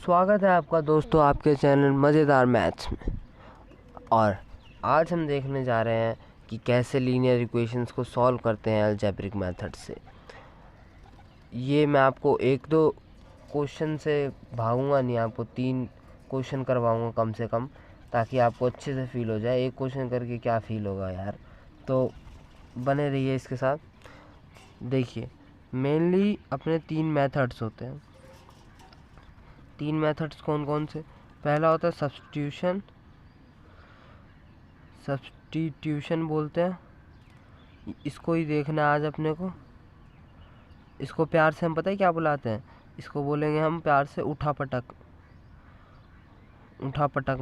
स्वागत है आपका दोस्तों आपके चैनल मज़ेदार मैथ्स में। और आज हम देखने जा रहे हैं कि कैसे लीनियर इक्वेशंस को सॉल्व करते हैं अलजेब्रिक मेथड से। ये मैं आपको एक दो क्वेश्चन से भागूंगा नहीं, आपको 3 क्वेश्चन करवाऊंगा कम से कम, ताकि आपको अच्छे से फील हो जाए। एक क्वेश्चन करके क्या फील होगा यार, तो बने रहिए इसके साथ। देखिए, मेनली अपने 3 मेथड्स होते हैं। 3 मेथड्स कौन कौन से? पहला होता है सब्स्टिट्यूशन बोलते हैं, इसको ही देखना है आज अपने को। इसको प्यार से हम पता है क्या बुलाते हैं? इसको बोलेंगे हम प्यार से उठा पटक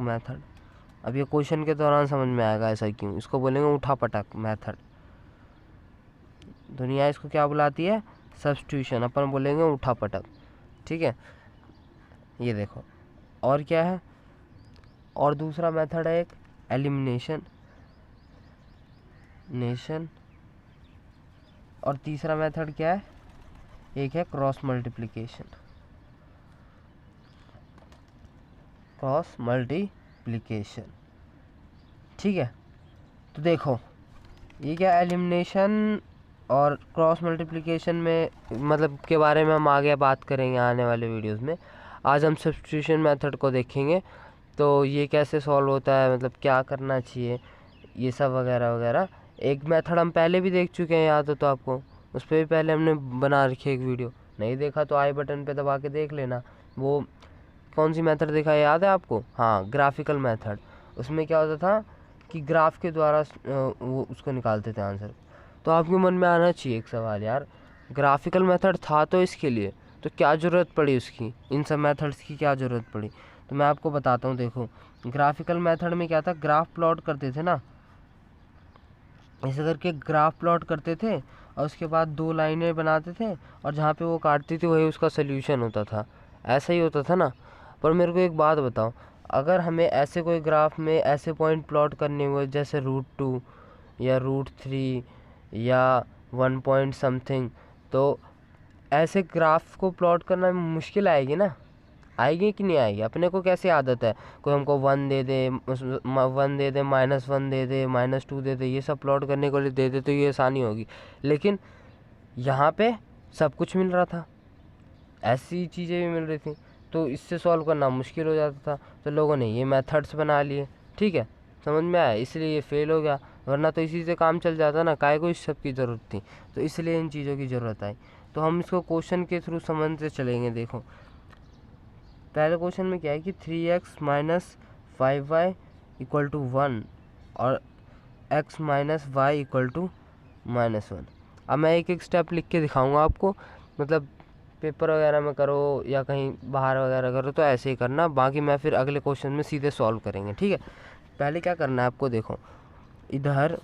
मेथड। अब ये क्वेश्चन के दौरान समझ में आएगा ऐसा क्यों। इसको बोलेंगे उठा पटक मेथड। दुनिया इसको क्या बुलाती है? सब्स्टिट्यूशन, अपन बोलेंगे उठा पटक। ठीक है, ये देखो। और क्या है? और दूसरा मेथड है एक एलिमिनेशन। और तीसरा मेथड क्या है? एक है क्रॉस मल्टीप्लिकेशन। ठीक है, तो देखो ये क्या एलिमिनेशन और क्रॉस मल्टीप्लिकेशन में मतलब के बारे में हम आगे बात करेंगे आने वाले वीडियोस में। आज हम सब्स्टिट्यूशन मेथड को देखेंगे, तो ये कैसे सॉल्व होता है, मतलब क्या करना चाहिए, ये सब वगैरह वगैरह। एक मेथड हम पहले भी देख चुके हैं, याद हो तो आपको, उस पर भी पहले हमने बना रखी है एक वीडियो। नहीं देखा तो आई बटन पे दबा के देख लेना। वो कौन सी मेथड देखा है, याद है आपको? हाँ, ग्राफिकल मेथड। उसमें क्या होता था कि ग्राफ के द्वारा वो उसको निकालते थे आंसर। तो आपके मन में आना चाहिए एक सवाल, यार ग्राफिकल मेथड था तो इसके लिए, तो क्या ज़रूरत पड़ी उसकी, इन सब मेथड्स की क्या ज़रूरत पड़ी? तो मैं आपको बताता हूँ। देखो, ग्राफिकल मेथड में क्या था, ग्राफ प्लॉट करते थे ना, ऐसे करके ग्राफ प्लॉट करते थे और उसके बाद 2 लाइनें बनाते थे और जहाँ पे वो काटती थी वही उसका सल्यूशन होता था। ऐसा ही होता था ना। पर मेरे को एक बात बताओ, अगर हमें ऐसे कोई ग्राफ में ऐसे पॉइंट प्लॉट करने हुए जैसे √2 या √3 या 1 पॉइंट समथिंग, तो ऐसे ग्राफ को प्लॉट करना मुश्किल आएगी ना? आएगी कि नहीं आएगी? अपने को कैसे आदत है, कोई हमको 1 दे दे, -1 दे दे, -1 दे दे, -2 दे दे, ये सब प्लॉट करने के लिए दे दे तो ये आसानी होगी। लेकिन यहाँ पे सब कुछ मिल रहा था, ऐसी चीज़ें भी मिल रही थी, तो इससे सॉल्व करना मुश्किल हो जाता था। तो लोगों ने ये मेथड्स बना लिए। ठीक है, समझ में आया? इसलिए ये फेल हो गया, वरना तो इसी से काम चल जाता ना, काहे को इस सब की ज़रूरत थी। तो इसलिए इन चीज़ों की ज़रूरत आई। तो हम इसको क्वेश्चन के थ्रू समझते चलेंगे। देखो, पहले क्वेश्चन में क्या है कि 3x - 5y = 1 और x - y = -1। अब मैं एक एक स्टेप लिख के दिखाऊंगा आपको, मतलब पेपर वगैरह में करो या कहीं बाहर वगैरह करो तो ऐसे ही करना, बाकी मैं फिर अगले क्वेश्चन में सीधे सॉल्व करेंगे। ठीक है, पहले क्या करना है आपको, देखो इधर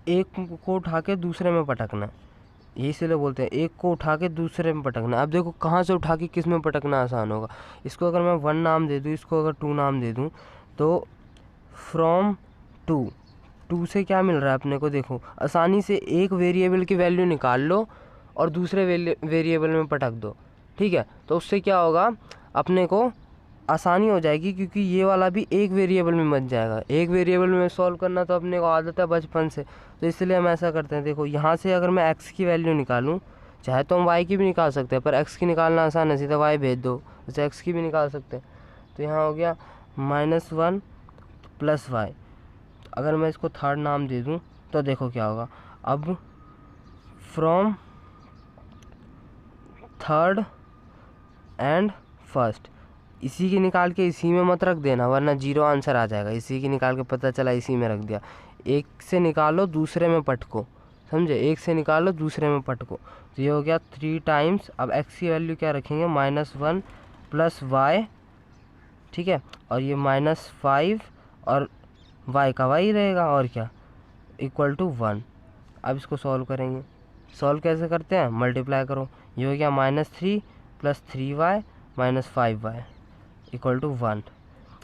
एक को उठा के दूसरे में पटकना, यही इसलिए बोलते हैं एक को उठा के दूसरे में पटकना। अब देखो कहाँ से उठा के किस में पटकना आसान होगा। इसको अगर मैं 1 नाम दे दूँ, इसको अगर 2 नाम दे दूँ, तो फ्रॉम 2 से क्या मिल रहा है अपने को? देखो आसानी से एक वेरिएबल की वैल्यू निकाल लो और दूसरे वेरिएबल में पटक दो। ठीक है, तो उससे क्या होगा, अपने को आसानी हो जाएगी, क्योंकि ये वाला भी एक वेरिएबल में बच जाएगा। एक वेरिएबल में सॉल्व करना तो अपने को आदत है बचपन से, तो इसलिए हम ऐसा करते हैं। देखो यहाँ से अगर मैं x की वैल्यू निकालूं, चाहे तो हम y की भी निकाल सकते हैं, पर x की निकालना आसान है, सीधा y भेज दो, जैसे x की भी निकाल सकते हैं। तो यहाँ हो गया -1 + y। अगर मैं इसको थर्ड नाम दे दूँ तो देखो क्या होगा, अब फ्रॉम थर्ड एंड फर्स्ट, इसी की निकाल के इसी में मत रख देना, वरना 0 आंसर आ जाएगा। इसी की निकाल के पता चला इसी में रख दिया। एक से निकालो दूसरे में पटको, समझे? एक से निकालो दूसरे में पटको, तो ये हो गया 3 टाइम्स। अब x की वैल्यू क्या रखेंगे, -1 + y। ठीक है, और ये -5 और y का y रहेगा, और क्या, = 1। अब इसको सॉल्व करेंगे। सॉल्व कैसे करते हैं, मल्टीप्लाई करो। ये हो गया -3 + 3y - 5y = 1।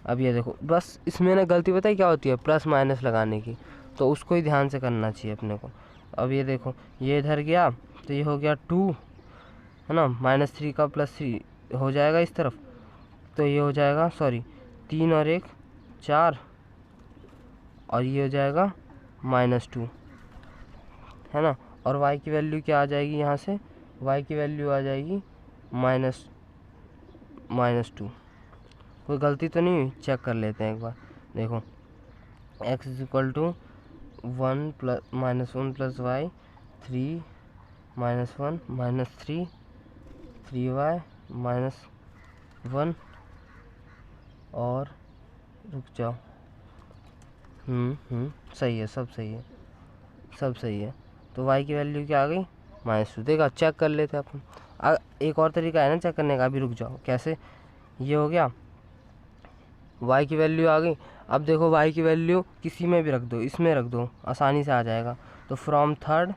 अब ये देखो, बस इसमें ना गलती पता है क्या होती है, प्लस माइनस लगाने की, तो उसको ही ध्यान से करना चाहिए अपने को। अब ये देखो, ये इधर गया तो ये हो गया 2, है ना, -3 का +3 हो जाएगा इस तरफ, तो ये हो जाएगा, सॉरी 3 और 1 4, और ये हो जाएगा -2, है ना। और y की वैल्यू क्या आ जाएगी यहाँ से, y की वैल्यू आ जाएगी -2। कोई गलती तो नहीं हुई, चेक कर लेते हैं एक बार। देखो x equal to 1 + -1 + y 3 -1 -3 3y -1, और रुक जाओ, सही है, सब सही है, सब सही है। तो y की वैल्यू क्या आ गई, -2। देखा, चेक कर लेते हैं अपन। एक और तरीका है ना चेक करने का, अभी रुक जाओ। कैसे, ये हो गया, y की वैल्यू आ गई। अब देखो y की वैल्यू किसी में भी रख दो, इसमें रख दो, आसानी से आ जाएगा। तो फ्रॉम थर्ड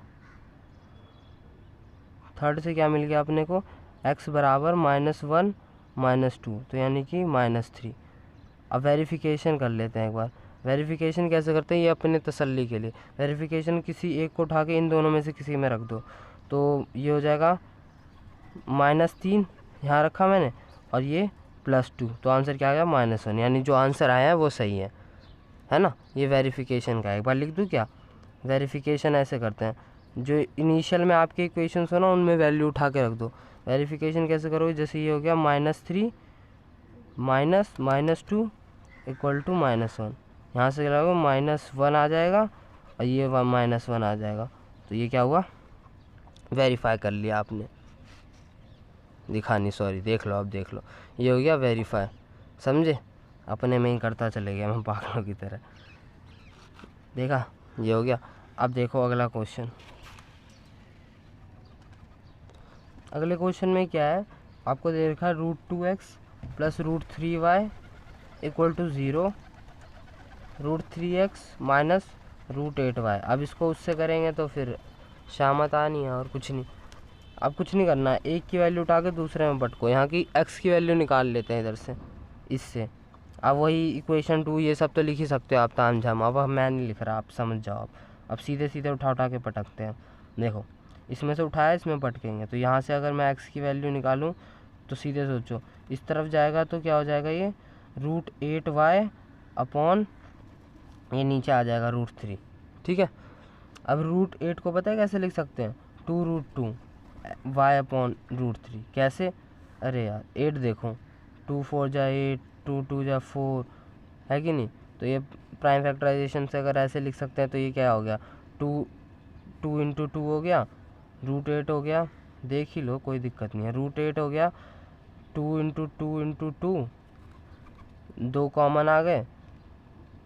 से क्या मिल गया अपने को, x बराबर -1 -2, तो यानी कि -3। अब वेरिफिकेशन कर लेते हैं एक बार। वेरिफिकेशन कैसे करते हैं, ये अपने तसल्ली के लिए। वेरिफिकेशन किसी एक को उठा के इन दोनों में से किसी में रख दो, तो ये हो जाएगा -3 यहाँ रखा मैंने, और ये +2, तो आंसर क्या आ गया, -1। यानी जो आंसर आया है वो सही है ना। ये वेरिफिकेशन का है। एक बार लिख दूँ क्या, वेरिफिकेशन ऐसे करते हैं, जो इनिशियल में आपके इक्वेशन हो ना उनमें वैल्यू उठा के रख दो। वेरिफिकेशन कैसे करोगे, जैसे ये हो गया -3 -2 इक्वल टू -1, यहाँ से क्या होगा, -1 आ जाएगा, और ये -1 आ जाएगा। तो ये क्या हुआ, वेरीफाई कर लिया आपने। दिखानी, सॉरी, देख लो, अब देख लो, ये हो गया वेरीफाई। समझे, अपने में ही करता चले गया मैं पागलों की तरह। देखा, ये हो गया। अब देखो अगला क्वेश्चन। अगले क्वेश्चन में क्या है, आपको दे रखा है √2x + √3y equal to 0, √3x - √8y। अब इसको उससे करेंगे तो फिर शामत आनी है, और कुछ नहीं। अब कुछ नहीं करना है, एक की वैल्यू उठा के दूसरे में पटको। यहाँ की x की वैल्यू निकाल लेते हैं इधर से, इससे। अब वही इक्वेशन 2 ये सब तो लिख ही सकते हो आप ताम झाम, अब मैं नहीं लिख रहा, आप समझ जाओ। अब सीधे सीधे उठा के पटकते हैं। देखो, इसमें से उठाया, इसमें पटकेंगे, तो यहाँ से अगर मैं x की वैल्यू निकालूँ तो सीधे सोचो, इस तरफ जाएगा तो क्या हो जाएगा, ये √8y अपॉन, ये नीचे आ जाएगा √3। ठीक है। अब √8 को पता है कैसे लिख सकते हैं, 2√2 y अपॉन √3। कैसे, अरे यार 8 देखो, 2 4 जा 8, 2 2 जा 4, है कि नहीं। तो ये प्राइम फैक्टराइजेशन से अगर ऐसे लिख सकते हैं, तो ये क्या हो गया, 2 × 2 हो गया, √8 हो गया, देख ही लो, कोई दिक्कत नहीं है। √8 हो गया, 2 × 2 × 2, 2 कॉमन आ गए,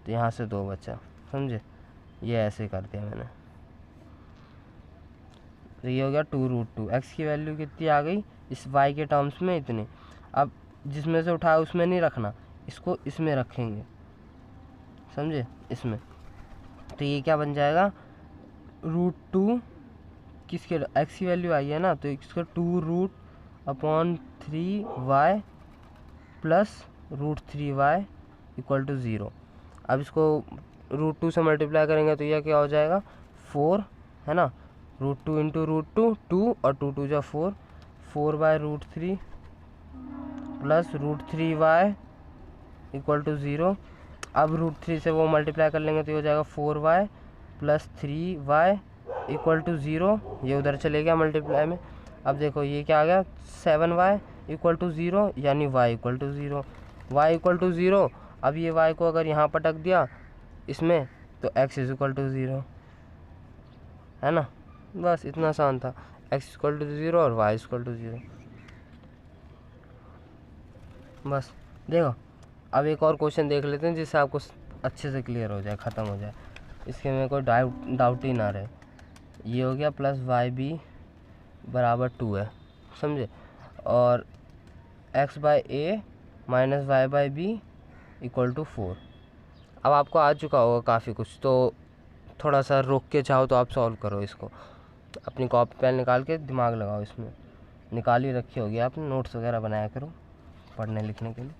तो यहाँ से 2 बचा। समझे, ये ऐसे कर दिया मैंने। तो ये हो गया 2√2। x की वैल्यू कितनी आ गई इस y के टर्म्स में, इतने। अब जिसमें से उठाया उसमें नहीं रखना, इसको इसमें रखेंगे, समझे, इसमें। तो ये क्या बन जाएगा, √2 किसके, x की वैल्यू आई है ना, तो इसका 2√3y + √3y इक्वल टू 0। अब इसको √2 से मल्टीप्लाई करेंगे तो यह क्या हो जाएगा, 4, है ना। √2 × √2 2, और 2 2 जा 4, 4/√3 + √3y इक्वल टू 0। अब √3 से वो मल्टीप्लाई कर लेंगे तो ये हो जाएगा 4y + 3y इक्वल टू 0। ये उधर चले गया मल्टीप्लाई में। अब देखो ये क्या आ गया, 7y इक्वल टू 0, यानी y equal to 0, y equal to 0। अब ये y को अगर यहाँ पटक दिया इसमें, तो x इक्वल टू 0, है ना। बस इतना आसान था, x इक्वल टू 0 और y इक्वल टू 0। बस देखो, अब एक और क्वेश्चन देख लेते हैं जिससे आपको अच्छे से क्लियर हो जाए, ख़त्म हो जाए, इसके में कोई डाउट ही ना रहे। ये हो गया +yb = 2 है, समझे, और x/a - y/b इक्वल टू 4। अब आपको आ चुका होगा काफ़ी कुछ, तो थोड़ा सा रोक के चाहो तो आप सॉल्व करो इसको। अपनी कॉपी पेन निकाल के दिमाग लगाओ, इसमें निकाल ही रखी होगी आपने, नोट्स वगैरह बनाया करो पढ़ने लिखने के लिए।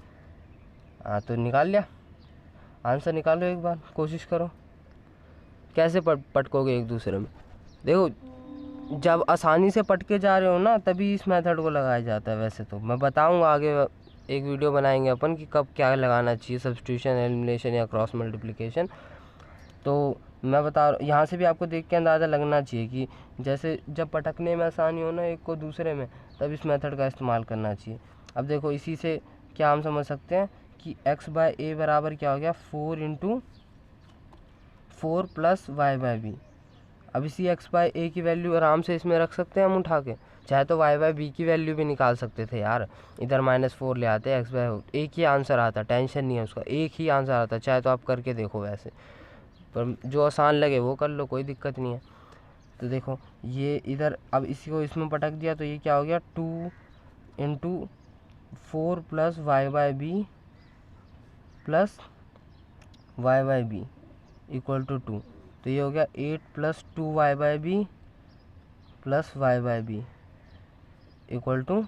हाँ, तो निकाल लिया, आंसर निकालो, एक बार कोशिश करो। कैसे पटकोगे एक दूसरे में, देखो जब आसानी से पट के जा रहे हो ना तभी इस मेथड को लगाया जाता है। वैसे तो मैं बताऊंगा आगे, एक वीडियो बनाएंगे अपन कि कब क्या लगाना चाहिए, सब्स्टिट्यूशन, एलिमिनेशन या क्रॉस मल्टीप्लिकेशन। तो मैं बता रहा हूँ, यहाँ से भी आपको देख के अंदाज़ा लगना चाहिए कि जैसे जब पटकने में आसानी हो ना एक को दूसरे में, तब इस मेथड का इस्तेमाल करना चाहिए। अब देखो इसी से क्या हम समझ सकते हैं कि x/a बराबर क्या हो गया 4 × 4 + y/b। अब इसी x/a की वैल्यू आराम से इसमें रख सकते हैं हम उठा के, चाहे तो y/b की वैल्यू भी निकाल सकते थे यार, इधर -4 ले आते x/, एक ही आंसर आता, टेंशन नहीं है उसका, एक ही आंसर आता, चाहे तो आप करके देखो वैसे, पर जो आसान लगे वो कर लो, कोई दिक्कत नहीं है। तो देखो ये इधर, अब इसी को इसमें पटक दिया तो ये क्या हो गया 2 × 4 + y/b + y/b = 2। तो ये हो गया 8 + 2y/b + y/b =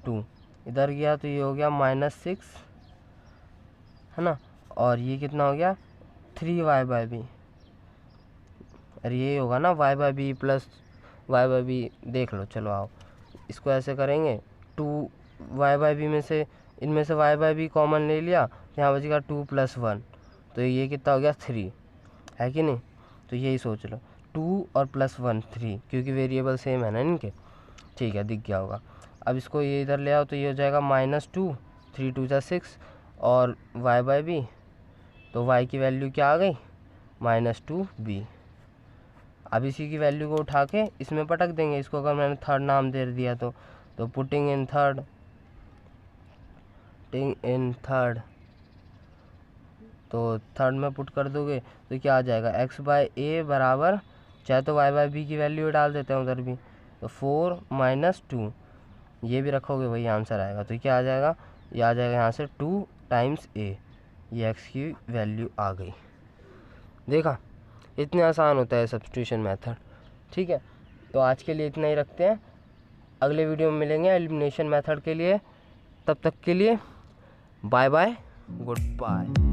2। इधर गया तो ये हो गया -6, है ना, और ये कितना हो गया 3y/b। अरे ये होगा ना y/b + y/b, देख लो, चलो आओ इसको ऐसे करेंगे, 2y/b में से, इनमें से y/b कॉमन ले लिया, यहाँ बचेगा 2 + 1, तो ये कितना हो गया 3, है कि नहीं। तो यही सोच लो 2 और +1 3, क्योंकि वेरिएबल सेम है ना इनके, ठीक है, दिख गया होगा। अब इसको ये इधर ले आओ तो ये हो जाएगा -2, 3 × 2 = 6, और y/b, तो y की वैल्यू क्या आ गई -2b। अब इसी की वैल्यू को उठा के इसमें पटक देंगे, इसको अगर मैंने थर्ड नाम दे दिया तो पुटिंग इन थर्ड, तो थर्ड में पुट कर दोगे तो क्या आ जाएगा x/a बराबर, चाहे तो y/b की वैल्यू डाल देते हैं उधर भी, तो 4 - 2, ये भी रखोगे वही आंसर आएगा। तो क्या आ जाएगा, ये आ जाएगा यहाँ से 2 × a, ये x की वैल्यू आ गई। देखा, इतने आसान होता है सब्स्टिट्यूशन मेथड। ठीक है, तो आज के लिए इतना ही रखते हैं, अगले वीडियो में मिलेंगे एलिमिनेशन मेथड के लिए। तब तक के लिए बाय बाय, गुड बाय।